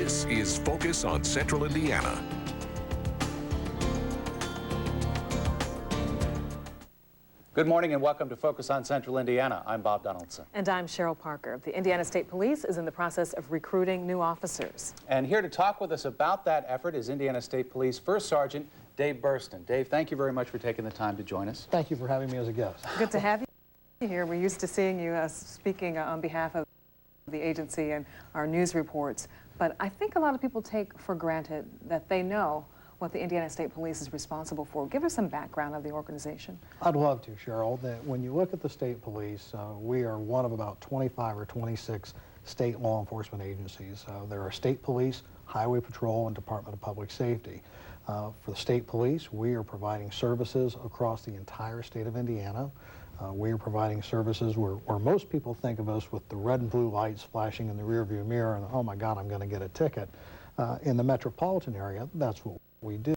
This is Focus on Central Indiana. Good morning and welcome to Focus on Central Indiana. I'm Bob Donaldson. And I'm Cheryl Parker. The Indiana State Police is in the process of recruiting new officers. And here to talk with us about that effort is Indiana State Police First Sergeant Dave Burston. Dave, thank you very much for taking the time to join us. Thank you for having me as a guest. Good to have you here. We're used to seeing you speaking on behalf of the agency and our news reports. But I think a lot of people take for granted that they know what the Indiana State Police is responsible for. Give us some background of the organization. I'd love to, Cheryl. That when you look at the state police, we are one of about 25 or 26 state law enforcement agencies. There are state police, highway patrol, and Department of Public Safety. For the state police, we are providing services across the entire state of Indiana. We are providing services where most people think of us with the red and blue lights flashing in the rearview mirror and, oh my God, I'm going to get a ticket. In the metropolitan area, that's what we do.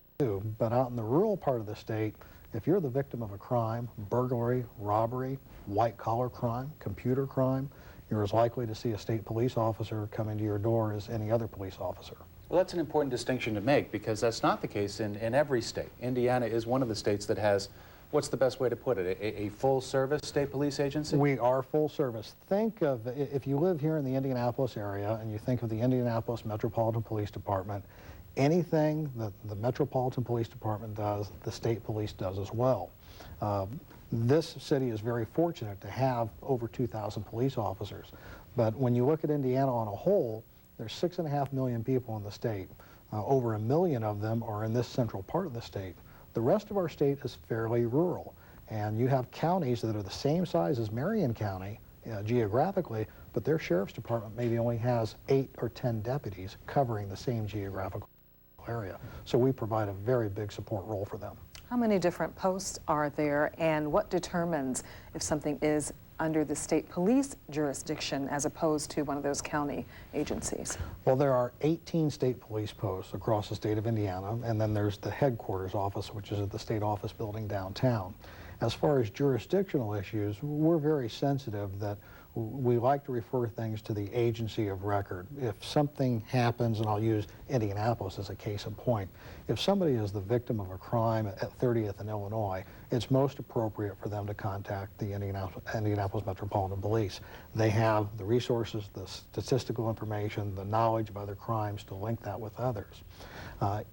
But out in the rural part of the state, if you're the victim of a crime, burglary, robbery, white-collar crime, computer crime, you're as likely to see a state police officer come into your door as any other police officer. Well, that's an important distinction to make because that's not the case in every state. Indiana is one of the states that has, what's the best way to put it, a full-service state police agency? We are full service. Think of, if you live here in the Indianapolis area and you think of the Indianapolis Metropolitan Police Department, anything that the Metropolitan Police Department does, the state police does as well. This city is very fortunate to have over 2,000 police officers. But when you look at Indiana on a whole, there's 6.5 million people in the state. Over 1 million of them are in this central part of the state. The rest of our state is fairly rural. And you have counties that are the same size as Marion County geographically, but their sheriff's department maybe only has 8 or 10 deputies covering the same geographical area. So we provide a very big support role for them. How many different posts are there, and what determines if something is under the state police jurisdiction as opposed to one of those county agencies? Well, there are 18 state police posts across the state of Indiana, and then there's the headquarters office, which is at the state office building downtown. As far as jurisdictional issues, we're very sensitive that we like to refer things to the agency of record. If something happens, and I'll use Indianapolis as a case in point, if somebody is the victim of a crime at 30th in Illinois, it's most appropriate for them to contact the Indianapolis Metropolitan Police. They have the resources, the statistical information, the knowledge of other crimes to link that with others.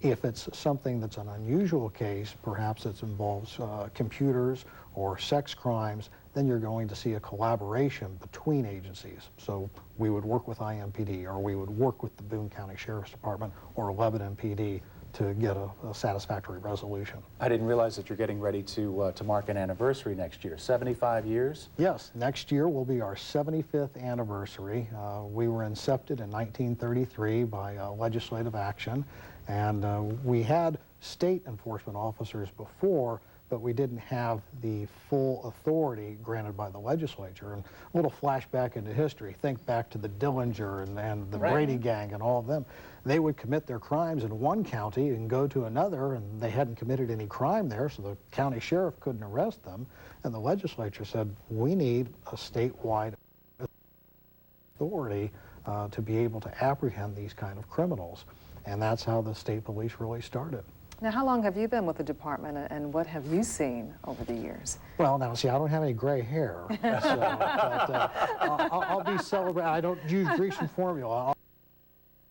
If it's something that's an unusual case, perhaps it involves computers or sex crimes, then you're going to see a collaboration between agencies. So we would work with IMPD, or we would work with the Boone County Sheriff's Department or Lebanon PD to get a satisfactory resolution. I didn't realize that you're getting ready to mark an anniversary next year. 75 years? Yes, next year will be our 75th anniversary. We were incepted in 1933 by legislative action, and we had state enforcement officers before, but we didn't have the full authority granted by the legislature. And a little flashback into history, think back to the Dillinger and the Brady Gang and all of them. They would commit their crimes in one county and go to another, and they hadn't committed any crime there, so the county sheriff couldn't arrest them. And the legislature said, we need a statewide authority to be able to apprehend these kind of criminals. And that's how the state police really started. Now, how long have you been with the department, and what have you seen over the years? Well, now, see, I don't have any gray hair, so, but, I'll be celebrating. I don't use Grecian formula.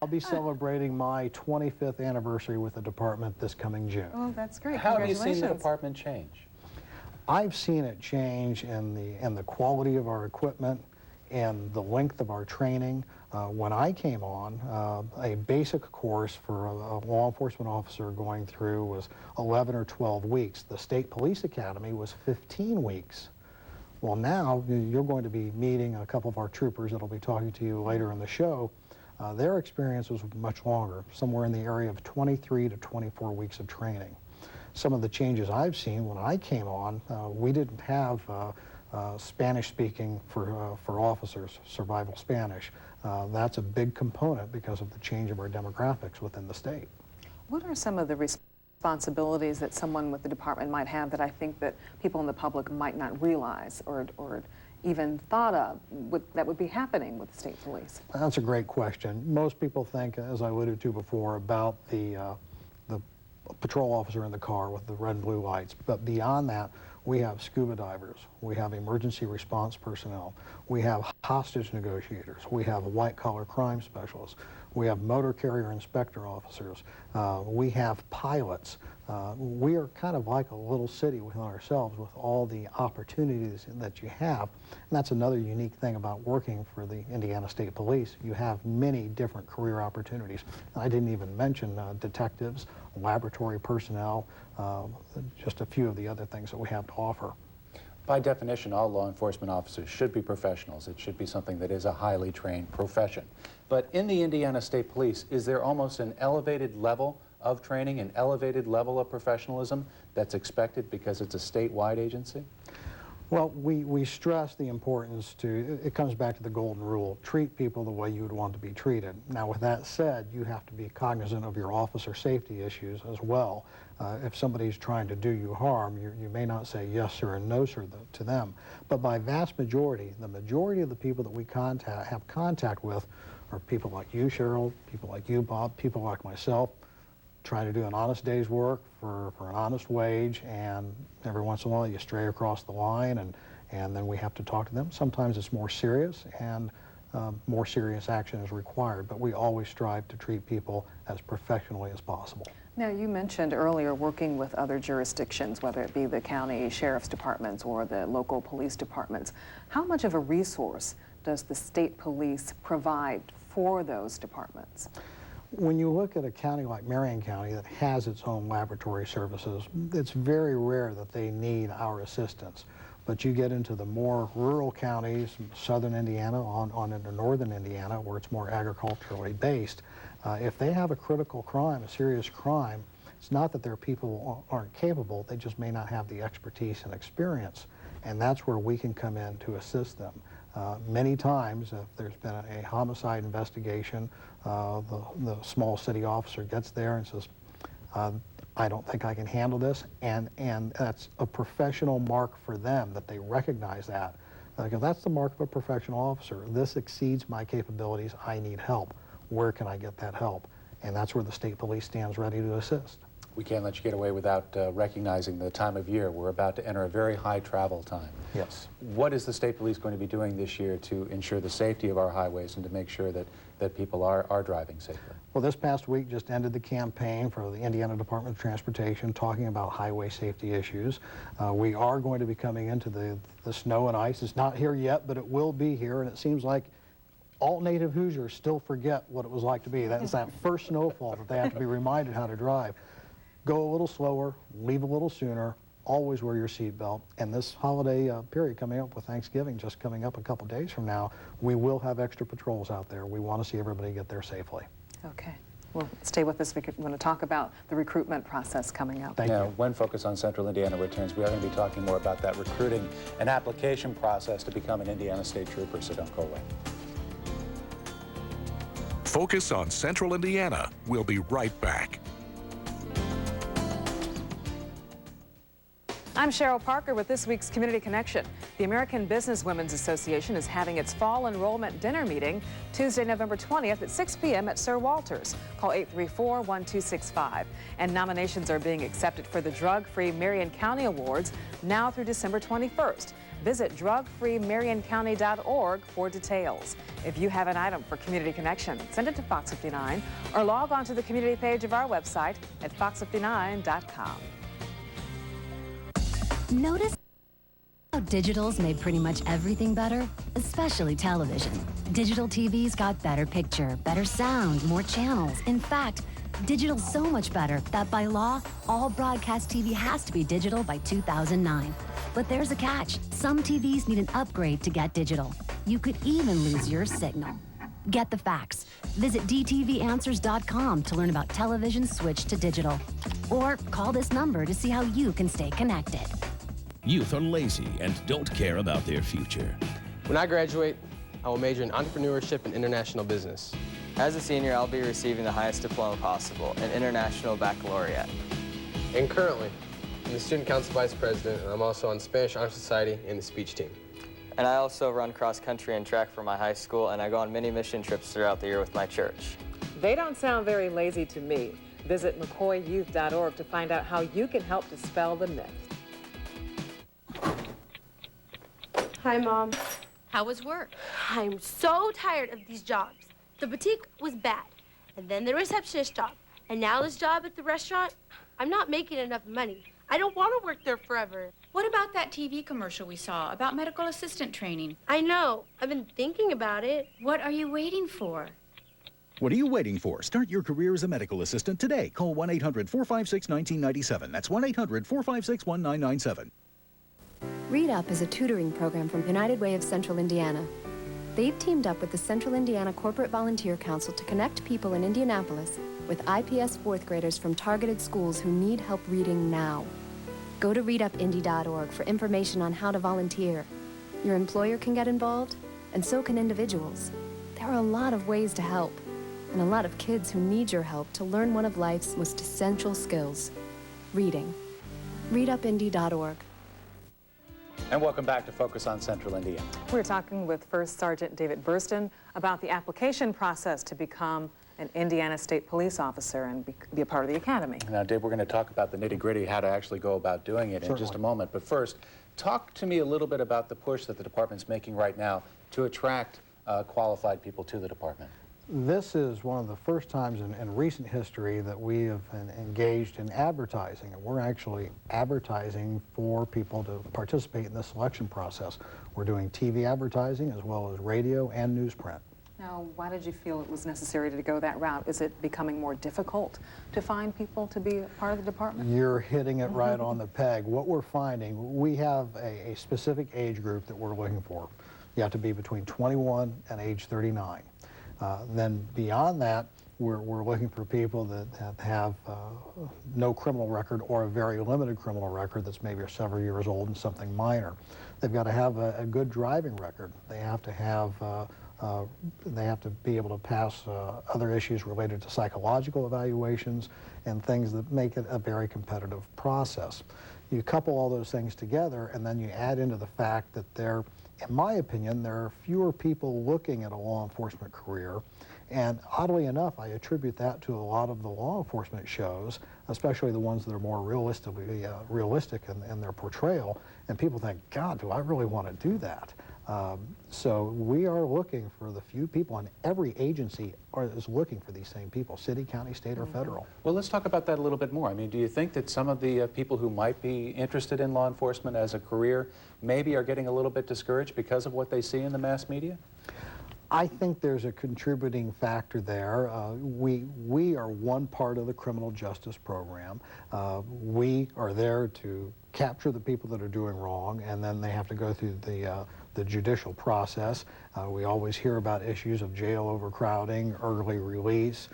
I'll be celebrating my 25th anniversary with the department this coming June. Oh, that's great. How have you seen the department change? I've seen it change in the quality of our equipment and the length of our training. When I came on, a basic course for a law enforcement officer going through was 11 or 12 weeks. The State Police Academy was 15 weeks. Well, now you're going to be meeting a couple of our troopers that'll be talking to you later in the show. Their experience was much longer, somewhere in the area of 23 to 24 weeks of training. Some of the changes I've seen when I came on, we didn't have Spanish speaking for officers, survival Spanish. That's a big component because of the change of our demographics within the state. What are some of the responsibilities that someone with the department might have that I think that people in the public might not realize or even thought of that would be happening with the state police? That's a great question. Most people think, as I alluded to before, about the patrol officer in the car with the red and blue lights. But beyond that, we have scuba divers, we have emergency response personnel, we have hostage negotiators, we have white-collar crime specialists, we have motor carrier inspector officers, we have pilots. We are kind of like a little city within ourselves with all the opportunities that you have. And that's another unique thing about working for the Indiana State Police. You have many different career opportunities. And I didn't even mention detectives, laboratory personnel, just a few of the other things that we have to offer. By definition, all law enforcement officers should be professionals. It should be something that is a highly trained profession. But in the Indiana State Police, is there almost an elevated level of training, an elevated level of professionalism that's expected because it's a statewide agency? Well, we stress the importance to, it comes back to the golden rule, treat people the way you would want to be treated. Now, with that said, you have to be cognizant of your officer safety issues as well. If somebody's trying to do you harm, you may not say yes sir and no sir to them. But by vast majority, the majority of the people that we have contact with are people like you, Cheryl, people like you, Bob, people like myself, trying to do an honest day's work for an honest wage, and every once in a while you stray across the line, and then we have to talk to them. Sometimes it's more serious, and more serious action is required, but we always strive to treat people as professionally as possible. Now, you mentioned earlier working with other jurisdictions, whether it be the county sheriff's departments or the local police departments. How much of a resource does the state police provide for those departments? When you look at a county like Marion County that has its own laboratory services, it's very rare that they need our assistance. But you get into the more rural counties, southern Indiana, on into northern Indiana, where it's more agriculturally based, if they have a critical crime, a serious crime, it's not that their people aren't capable, they just may not have the expertise and experience. And that's where we can come in to assist them. Many times, if there's been a homicide investigation, the small city officer gets there and says, I don't think I can handle this, and that's a professional mark for them, that they recognize that. Because that's the mark of a professional officer. This exceeds my capabilities, I need help. Where can I get that help? And that's where the state police stands ready to assist. We can't let you get away without recognizing the time of year. We're about to enter a very high travel time. Yes. What is the state police going to be doing this year to ensure the safety of our highways and to make sure that people are driving safely? Well, this past week just ended the campaign for the Indiana Department of Transportation talking about highway safety issues. We are going to be coming into the snow and ice. It's not here yet, but it will be here, and it seems like all native Hoosiers still forget what it was like to be. That's that first snowfall that they have to be reminded how to drive. Go a little slower, leave a little sooner, always wear your seatbelt. And this holiday period coming up with Thanksgiving, just coming up a couple days from now, we will have extra patrols out there. We want to see everybody get there safely. Okay. Well, stay with us. We want to talk about the recruitment process coming up. Thank you. When Focus on Central Indiana returns, we are going to be talking more about that recruiting and application process to become an Indiana State Trooper, so don't go away. Focus on Central Indiana. We'll be right back. I'm Cheryl Parker with this week's Community Connection. The American Businesswomen's Association is having its fall enrollment dinner meeting Tuesday, November 20th at 6 p.m. at Sir Walters. Call 834-1265. And nominations are being accepted for the Drug-Free Marion County Awards now through December 21st. Visit drugfreemarioncounty.org for details. If you have an item for Community Connection, send it to Fox 59 or log on to the community page of our website at fox59.com. Notice how digital's made pretty much everything better, especially television. Digital TV's got better picture, better sound, more channels. In fact, digital's so much better that by law, all broadcast TV has to be digital by 2009. But there's a catch. Some TVs need an upgrade to get digital. You could even lose your signal. Get the facts. Visit dtvanswers.com to learn about television switch to digital. Or call this number to see how you can stay connected. Youth are lazy and don't care about their future. When I graduate, I will major in entrepreneurship and international business. As a senior, I'll be receiving the highest diploma possible, an international baccalaureate. And currently, I'm the Student Council Vice President, and I'm also on Spanish Honor Society and the speech team. And I also run cross country and track for my high school, and I go on many mission trips throughout the year with my church. They don't sound very lazy to me. Visit mccoyyouth.org to find out how you can help dispel the myth. Hi, Mom. How was work? I'm so tired of these jobs. The boutique was bad, and then the receptionist job, and now this job at the restaurant. I'm not making enough money. I don't want to work there forever. What about that TV commercial we saw about medical assistant training? I know. I've been thinking about it. What are you waiting for? What are you waiting for? Start your career as a medical assistant today. Call 1-800-456-1997. That's 1-800-456-1997. Read Up is a tutoring program from United Way of Central Indiana. They've teamed up with the Central Indiana Corporate Volunteer Council to connect people in Indianapolis with IPS fourth graders from targeted schools who need help reading now. Go to readupindy.org for information on how to volunteer. Your employer can get involved, and so can individuals. There are a lot of ways to help, and a lot of kids who need your help to learn one of life's most essential skills, reading. readupindy.org. And welcome back to Focus on Central Indiana. We're talking with First Sergeant David Burston about the application process to become an Indiana State Police officer and be a part of the academy. Now, Dave, we're going to talk about the nitty-gritty, how to actually go about doing it in just a moment. But first, talk to me a little bit about the push that the department's making right now to attract qualified people to the department. This is one of the first times in recent history that we have engaged in advertising, and we're actually advertising for people to participate in the selection process. We're doing TV advertising as well as radio and newsprint. Now, why did you feel it was necessary to go that route? Is it becoming more difficult to find people to be part of the department? You're hitting it right on the peg. What we're finding, we have a specific age group that we're looking for. You have to be between 21 and age 39. Then beyond that, we're looking for people that have no criminal record or a very limited criminal record that's maybe several years old and something minor. They've got to have a good driving record. They have to have they have to be able to pass other issues related to psychological evaluations and things that make it a very competitive process. You couple all those things together, and then you add into the fact that there, in my opinion, there are fewer people looking at a law enforcement career. And oddly enough, I attribute that to a lot of the law enforcement shows, especially the ones that are more realistic in their portrayal. And people think, God, do I really want to do that? So we are looking for the few people, and every agency is looking for these same people, city, county, state, or federal. Well, let's talk about that a little bit more. I mean, do you think that some of the people who might be interested in law enforcement as a career maybe are getting a little bit discouraged because of what they see in the mass media? I think there's a contributing factor there. We are one part of the criminal justice program. We are there to capture the people that are doing wrong, and then they have to go through the judicial process. We always hear about issues of jail overcrowding, early release,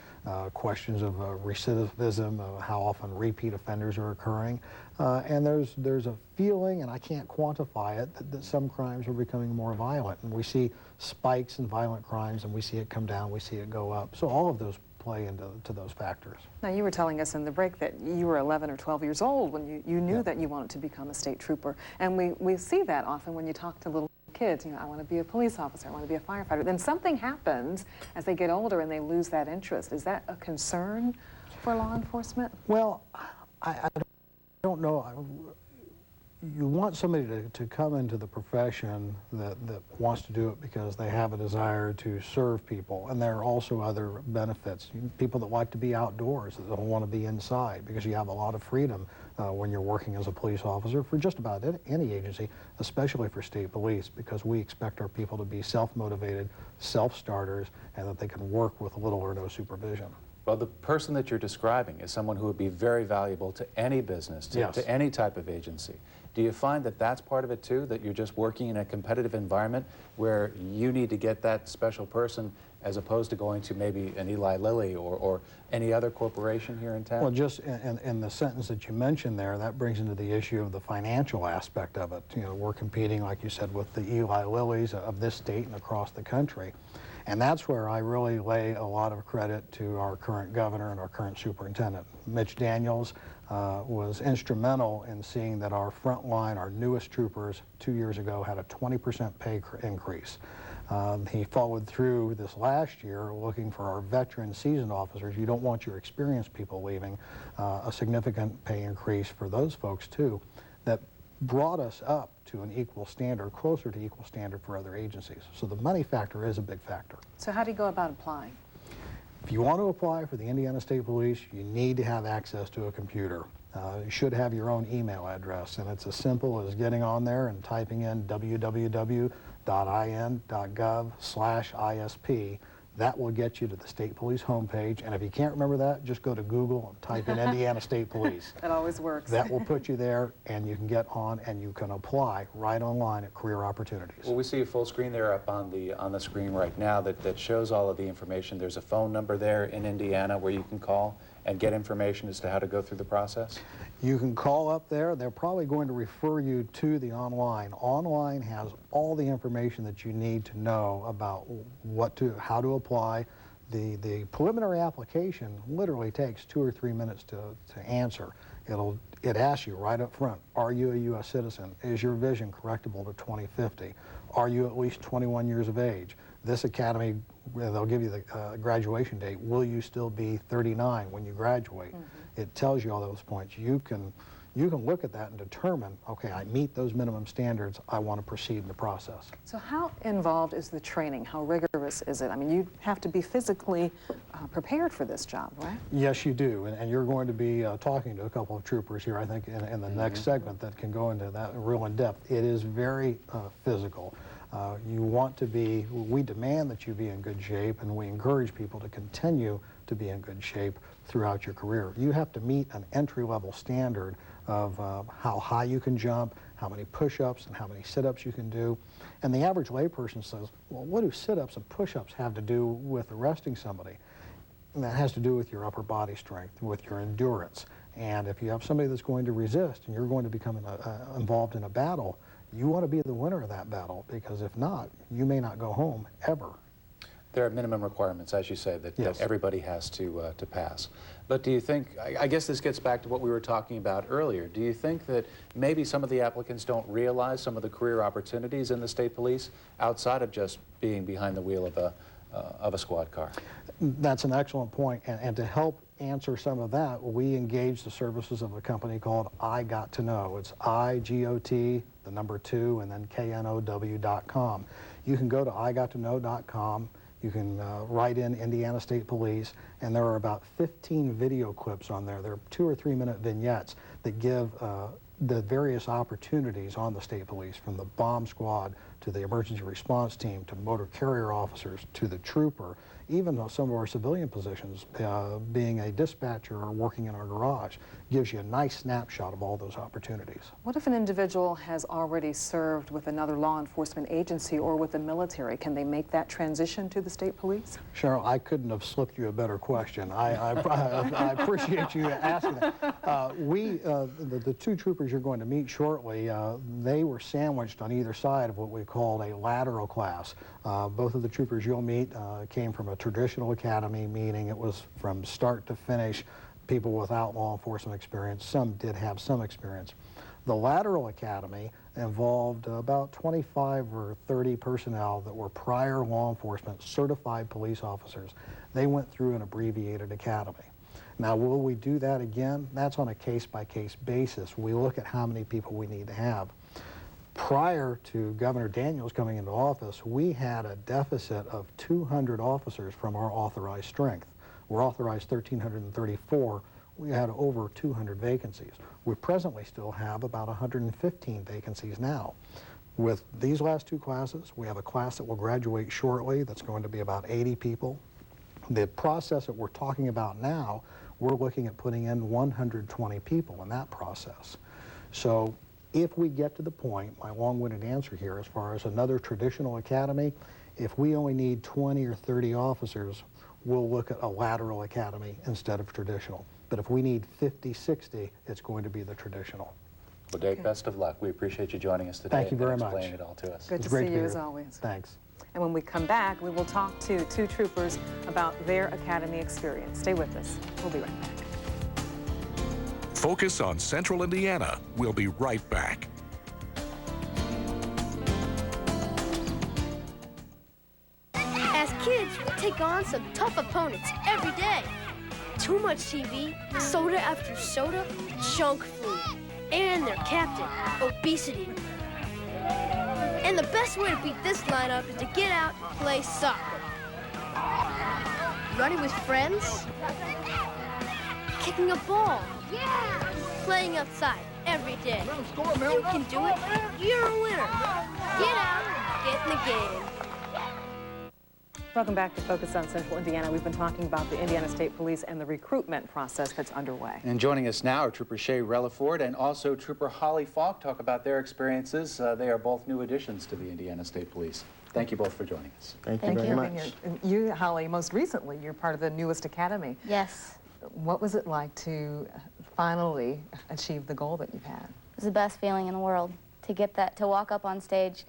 questions of recidivism, how often repeat offenders are occurring. And there's a feeling, and I can't quantify it, that some crimes are becoming more violent. And we see spikes in violent crimes, and we see it come down, we see it go up. So all of those play into those factors. Now, you were telling us in the break that you were 11 or 12 years old when you knew that you wanted to become a state trooper. And we see that often when you talk to little kids. You know, I want to be a police officer, I want to be a firefighter. Then something happens as they get older and they lose that interest. Is that a concern for law enforcement? Well, I don't know. You want somebody to come into the profession that wants to do it because they have a desire to serve people, and there are also other benefits. People that like to be outdoors, that don't want to be inside, because you have a lot of freedom when you're working as a police officer for just about any agency, especially for state police, because we expect our people to be self-motivated, self-starters, and that they can work with little or no supervision. Well, the person that you're describing is someone who would be very valuable to any business, to any type of agency. Do you find that that's part of it too, that you're just working in a competitive environment where you need to get that special person as opposed to going to maybe an Eli Lilly or any other corporation here in town? Well, just in the sentence that you mentioned there, that brings into the issue of the financial aspect of it. You know, we're competing, like you said, with the Eli Lillys of this state and across the country. And that's where I really lay a lot of credit to our current governor and our current superintendent. Mitch Daniels was instrumental in seeing that our front line, our newest troopers 2 years ago, had a 20% pay increase. He followed through this last year looking for our veteran seasoned officers. You don't want your experienced people leaving. A significant pay increase for those folks too, that brought us up to an equal standard, closer to equal standard for other agencies. So the money factor is a big factor. So how do you go about applying? If you want to apply for the Indiana State Police, you need to have access to a computer. You should have your own email address, and it's as simple as getting on there and typing in www.in.gov/ISP. That will get you to the State Police homepage, and if you can't remember that, just go to Google and type in Indiana State Police. That always works. That will put you there, and you can get on and you can apply right online at Career Opportunities. Well, we see a full screen there up on the screen right now that shows all of the information. There's a phone number there in Indiana where you can call and get information as to how to go through the process? You can call up there. They're probably going to refer you to the online. Online has all the information that you need to know about how to apply. The preliminary application literally takes 2 or 3 minutes to answer. It asks you right up front, are you a U.S. citizen? Is your vision correctable to 2050? Are you at least 21 years of age? This academy, they'll give you the graduation date. Will you still be 39 when you graduate? Mm-hmm. It tells you all those points. You can look at that and determine, okay, I meet those minimum standards, I want to proceed in the process. So how involved is the training? How rigorous is it? I mean, you have to be physically prepared for this job, right? Yes, you do, and you're going to be talking to a couple of troopers here, I think, in the next segment that can go into that real in depth. It is very physical. You want to be, we demand that you be in good shape, and we encourage people to continue to be in good shape throughout your career. You have to meet an entry-level standard of how high you can jump, how many push-ups and how many sit-ups you can do. And the average layperson says, well, what do sit-ups and push-ups have to do with arresting somebody? And that has to do with your upper body strength, with your endurance. And if you have somebody that's going to resist and you're going to become involved in a battle, you want to be the winner of that battle, because if not, you may not go home ever. There are minimum requirements, as you say, that, yes, that everybody has to pass. But do you think, I guess this gets back to what we were talking about earlier, do you think that maybe some of the applicants don't realize some of the career opportunities in the state police outside of just being behind the wheel of a squad car? That's an excellent point, and to help answer some of that, we engaged the services of a company called I Got to Know. It's IGOT, the number 2, and then KNOW.com. You can go to IGotToKnow.com. You can write in Indiana State Police, and there are about 15 video clips on there. They're 2 or 3 minute vignettes that give the various opportunities on the state police, from the bomb squad to the emergency response team to motor carrier officers to the trooper, even though some of our civilian positions, being a dispatcher or working in our garage, gives you a nice snapshot of all those opportunities. What if an individual has already served with another law enforcement agency or with the military? Can they make that transition to the state police? Cheryl, I couldn't have slipped you a better question. I appreciate you asking that. The 2 troopers you're going to meet shortly, they were sandwiched on either side of what we called a lateral class. Both of the troopers you'll meet came from a traditional academy, meaning it was from start to finish, people without law enforcement experience. Some did have some experience. The lateral academy involved about 25 or 30 personnel that were prior law enforcement certified police officers. They went through an abbreviated academy. Now, will we do that again? That's on a case-by-case basis. We look at how many people we need to have. Prior to Governor Daniels coming into office, we had a deficit of 200 officers from our authorized strength. We're authorized 1,334. We had over 200 vacancies. We presently still have about 115 vacancies now. With these last 2 classes, we have a class that will graduate shortly that's going to be about 80 people. The process that we're talking about now, we're looking at putting in 120 people in that process. So if we get to the point, my long-winded answer here, as far as another traditional academy, if we only need 20 or 30 officers, we'll look at a lateral academy instead of traditional. But if we need 50, 60, it's going to be the traditional. Well, Dave, best of luck. We appreciate you joining us today. Thank you very much. Explaining it all to us. Good to see you as always. Thanks. And when we come back, we will talk to 2 troopers about their academy experience. Stay with us. We'll be right back. Focus on Central Indiana. We'll be right back. As kids, we take on some tough opponents every day. Too much TV, soda after soda, junk food, and their captain, obesity. And the best way to beat this lineup is to get out and play soccer. Running with friends, kicking a ball, playing outside every day. You can do it. You're a winner. Get out and get in the game. Welcome back to Focus on Central Indiana. We've been talking about the Indiana State Police and the recruitment process that's underway. And joining us now are Trooper Shay Relaford and also Trooper Holly Falk. Talk about their experiences. They are both new additions to the Indiana State Police. Thank you both for joining us. Thank you very much. You, Holly, most recently, you're part of the newest academy. Yes. What was it like to finally achieve the goal that you've had? It was the best feeling in the world to get that, to walk up on stage,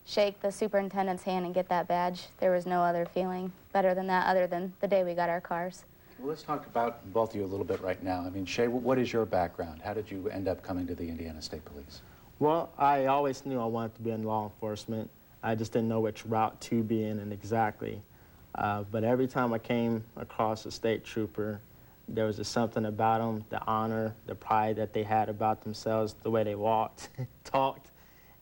shake the superintendent's hand and get that badge. There was no other feeling better than that other than the day we got our cars. Well, let's talk about both of you a little bit right now. I mean, Shay, what is your background? How did you end up coming to the Indiana State Police? Well, I always knew I wanted to be in law enforcement. I just didn't know which route to be in and exactly. But every time I came across a state trooper, there was just something about them, the honor, the pride that they had about themselves, the way they walked, talked.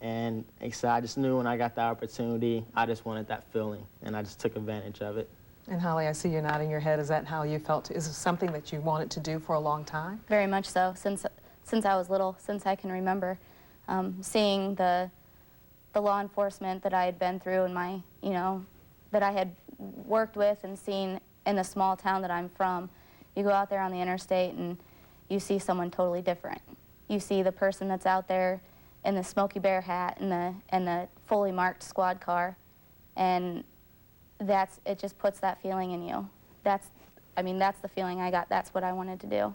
And so I just knew when I got the opportunity, I just wanted that feeling, and I just took advantage of it. And Holly, I see you're nodding your head. Is that how you felt? Is it something that you wanted to do for a long time? Very much so, since I was little, since I can remember. Seeing the law enforcement that I had been through and my, that I had worked with and seen in the small town that I'm from, you go out there on the interstate and you see someone totally different. You see the person that's out there in the Smokey Bear hat and the fully marked squad car, and it just puts that feeling in you. That's the feeling I got. That's what I wanted to do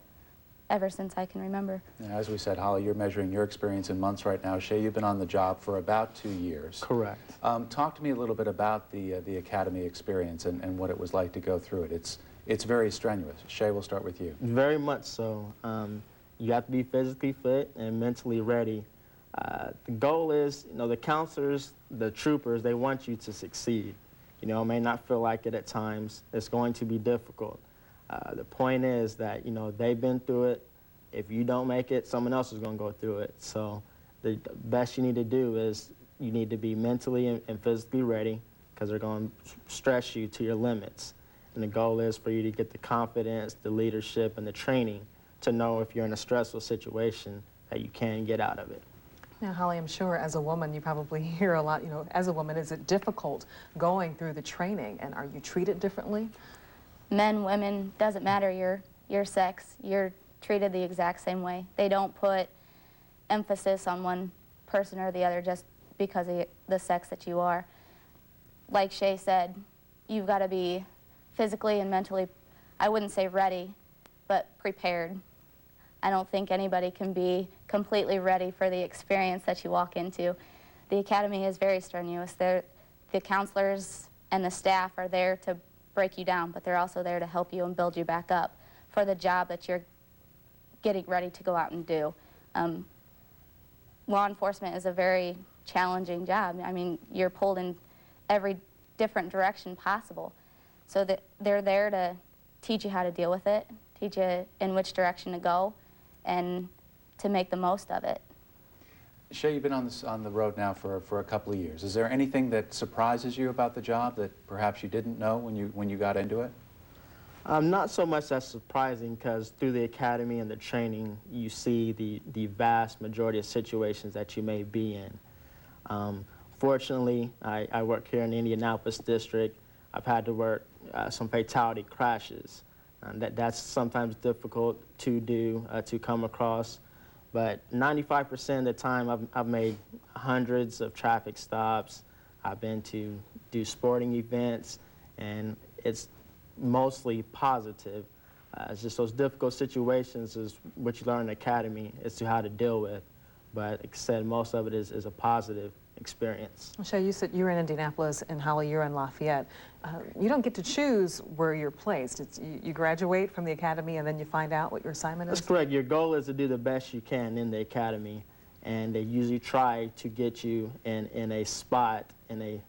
ever since I can remember. Now, as we said, Holly, you're measuring your experience in months right now. Shay, you've been on the job for about 2 years. Correct. Talk to me a little bit about the academy experience and what it was like to go through it. It's very strenuous. Shay, we'll start with you. Very much so. You have to be physically fit and mentally ready. The goal is, the counselors, the troopers, they want you to succeed. It may not feel like it at times. It's going to be difficult. The point is that, they've been through it. If you don't make it, someone else is going to go through it. So the best you need to do is you need to be mentally and physically ready, because they're going to stretch you to your limits. And the goal is for you to get the confidence, the leadership, and the training to know if you're in a stressful situation that you can get out of it. Now, Holly, I'm sure as a woman you probably hear a lot, as a woman, is it difficult going through the training, and are you treated differently? Men, women, doesn't matter your sex, you're treated the exact same way. They don't put emphasis on one person or the other just because of the sex that you are. Like Shay said, you've got to be physically and mentally, I wouldn't say ready, but prepared. I don't think anybody can be completely ready for the experience that you walk into. The academy is very strenuous. The counselors and the staff are there to break you down, but they're also there to help you and build you back up for the job that you're getting ready to go out and do. Law enforcement is a very challenging job. I mean, you're pulled in every different direction possible. So they're there to teach you how to deal with it, teach you in which direction to go, and to make the most of it. Shay, you've been on the road now for a couple of years. Is there anything that surprises you about the job that perhaps you didn't know when you got into it? Not so much that's surprising, because through the academy and the training, you see the vast majority of situations that you may be in. Fortunately, I work here in the Indianapolis district. I've had to work some fatality crashes. That's sometimes difficult to do, to come across. But 95% of the time, I've made hundreds of traffic stops. I've been to do sporting events, and it's mostly positive. It's just those difficult situations is what you learn in the academy as to how to deal with. But like I said, most of it is a positive experience. Shay, you said you're in Indianapolis, and Holly, you're in Lafayette. You don't get to choose where you're placed. You graduate from the academy, and then you find out what your assignment is? That's correct. Your goal is to do the best you can in the academy, and they usually try to get you in a spot, in a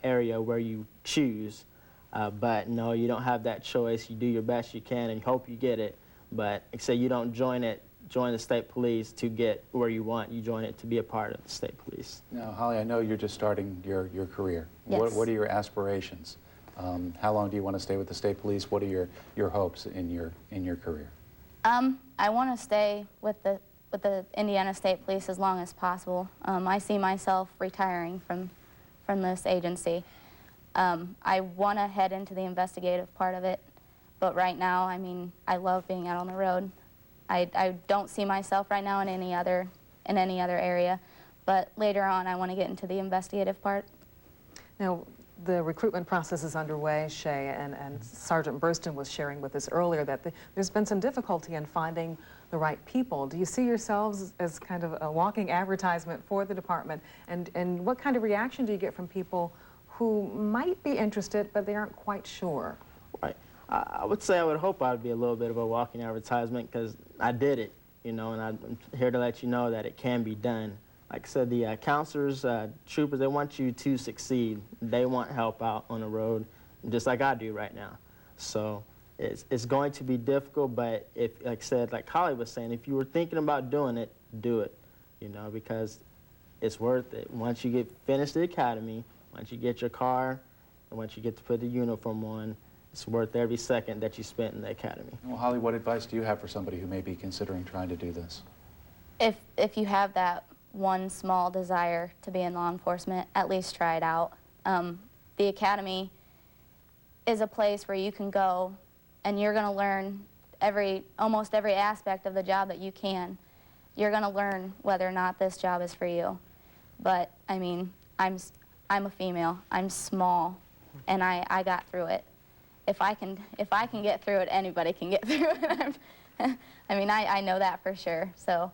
area where you choose. But no, you don't have that choice. You do your best you can and hope you get it. But like I say, you don't join the state police to get where you want. You join it to be a part of the state police. Now, Holly, I know you're just starting your career. Yes. What are your aspirations? How long do you want to stay with the state police? What are your hopes in your career? I want to stay with the Indiana State Police as long as possible. I see myself retiring from this agency. I want to head into the investigative part of it, but right now, I mean, I love being out on the road. I don't see myself right now in any other area, but later on, I want to get into the investigative part. Now, the recruitment process is underway, Shay, and Sergeant Burston was sharing with us earlier that there's been some difficulty in finding the right people. Do you see yourselves as kind of a walking advertisement for the department? And what kind of reaction do you get from people who might be interested, but they aren't quite sure? Right. I would say I would hope I'd be a little bit of a walking advertisement, because I did it, you know, and I'm here to let you know that it can be done. Like I said, the counselors, troopers, they want you to succeed. They want help out on the road, just like I do right now. So it's going to be difficult, but if, like I said, like Holly was saying, if you were thinking about doing it, do it, you know, because it's worth it. Once you finish the academy, once you get your car, and once you get to put the uniform on, it's worth every second that you spent in the academy. Well, Holly, what advice do you have for somebody who may be considering trying to do this? If you have that one small desire to be in law enforcement, at least try it out. The academy is a place where you can go and you're going to learn almost every aspect of the job that you can. You're going to learn whether or not this job is for you. But I mean, I'm a female, I'm small, and I got through it. If I can get through it, anybody can get through it. I mean, I know that for sure, so.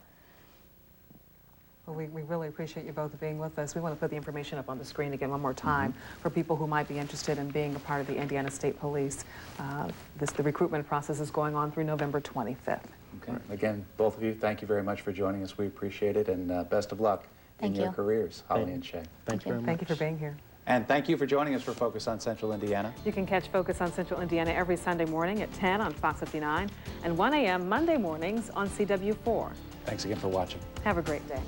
Well, we really appreciate you both being with us. We want to put the information up on the screen again one more time for people who might be interested in being a part of the Indiana State Police. The recruitment process is going on through November 25th. Okay. Again, both of you, thank you very much for joining us. We appreciate it, and best of luck in your careers, Holly and Shay. Thank you very much. Thank you for being here. And thank you for joining us for Focus on Central Indiana. You can catch Focus on Central Indiana every Sunday morning at 10 on Fox 59 and 1 a.m. Monday mornings on CW4. Thanks again for watching. Have a great day.